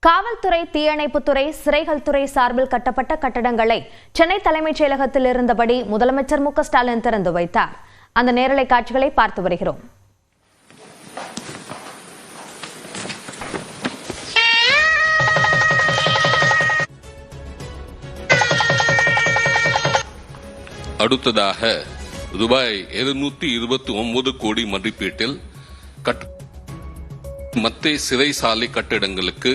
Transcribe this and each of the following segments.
காவல்துறை, தீயணைப்புத்துறை, சிறைகள் துறை சார்பில் கட்டப்பட்ட கட்டடங்களை சென்னை தலைமைச் செயலகத்தில் இருந்தபடி முதலமைச்சர் மு.க. ஸ்டாலின் திறந்து வைத்தார். அந்த நேரலை காட்சிகளை பார்த்து வருகிறோம். அடுத்ததாக ரூபாய் 229 கோடி மதிப்பீட்டில் மத்திய சிறைசாலை கட்டிடங்களுக்கு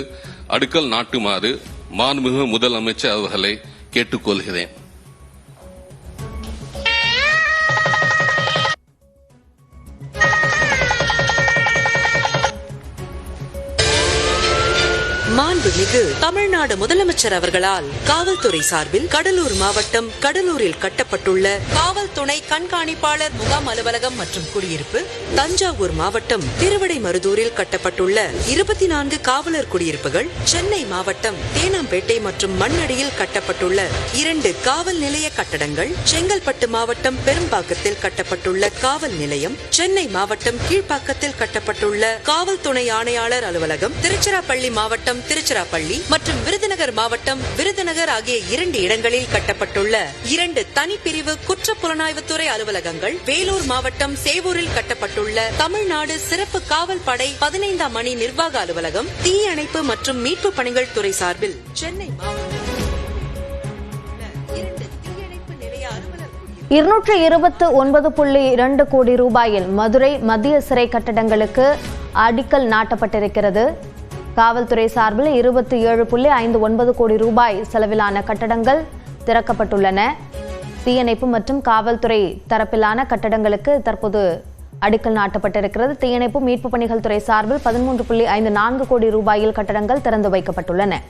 அடிக்கல் நாட்டுமாறு மாண்புமிகு முதலமைச்சர் அவர்களை கேட்டுக்கொள்கிறேன். மாண்புமிகு தமிழ்நாடு முதலமைச்சர் அவர்களால் காவல்துறை சார்பில் கடலூர் மாவட்டம் கடலூரில் கட்டப்பட்டுள்ள காவல் துணை கண்காணிப்பாளர் முகாம் அலுவலகம் மற்றும் குடியிருப்பு, தஞ்சாவூர் மாவட்டம் திருவிடைமருதூரில் கட்டப்பட்டுள்ள 24 காவலர் குடியிருப்புகள், சென்னை மாவட்டம் தேனாம்பேட்டை மற்றும் மண்ணடியில் கட்டப்பட்டுள்ள 2 காவல் நிலைய கட்டடங்கள், செங்கல்பட்டு மாவட்டம் பெரும்பாக்கத்தில் கட்டப்பட்டுள்ள காவல் நிலையம், சென்னை மாவட்டம் கீழ்ப்பாக்கத்தில் கட்டப்பட்டுள்ள காவல் துணை ஆணையாளர் அலுவலகம், திருச்சிராப்பள்ளி மாவட்டம் திருச்சிராப்பள்ளி மற்றும் விருதுநகர் மாவட்டம் விருதுநகர் ஆகிய 2 இடங்களில் கட்டப்பட்டுள்ள 2 தனிப்பிரிவு குற்றப்புலனாய்வுத்துறை அலுவலகங்கள், வேலூர் மாவட்டம் சேவூரில் கட்டப்பட்டுள்ள தமிழ்நாடு சிறப்பு காவல் படை 15ஆம் அணி நிர்வாக அலுவலகம், தீயணைப்பு மற்றும் மீட்பு பணிகள் துறை சார்பில் சென்னை மாவட்டம் 2 தீயணைப்பு நிலைய அலுவலர் 229.2 கோடி ரூபாயில் மதுரை மத்திய சிறை கட்டடங்களுக்கு அடிக்கல் நாட்டப்பட்டிருக்கிறது. காவல்துறை சார்பில் 27.59 கோடி ரூபாய் செலவிலான கட்டடங்கள் திறக்கப்பட்டுள்ளன. தீயணைப்பு மற்றும் காவல்துறை தரப்பிலான கட்டடங்களுக்கு தற்போது அடிக்கல் நாட்டப்பட்டிருக்கிறது. தீயணைப்பு மீட்பு பணிகள் துறை சார்பில் 13.54 கோடி ரூபாயில் கட்டடங்கள் திறந்து வைக்கப்பட்டுள்ளன.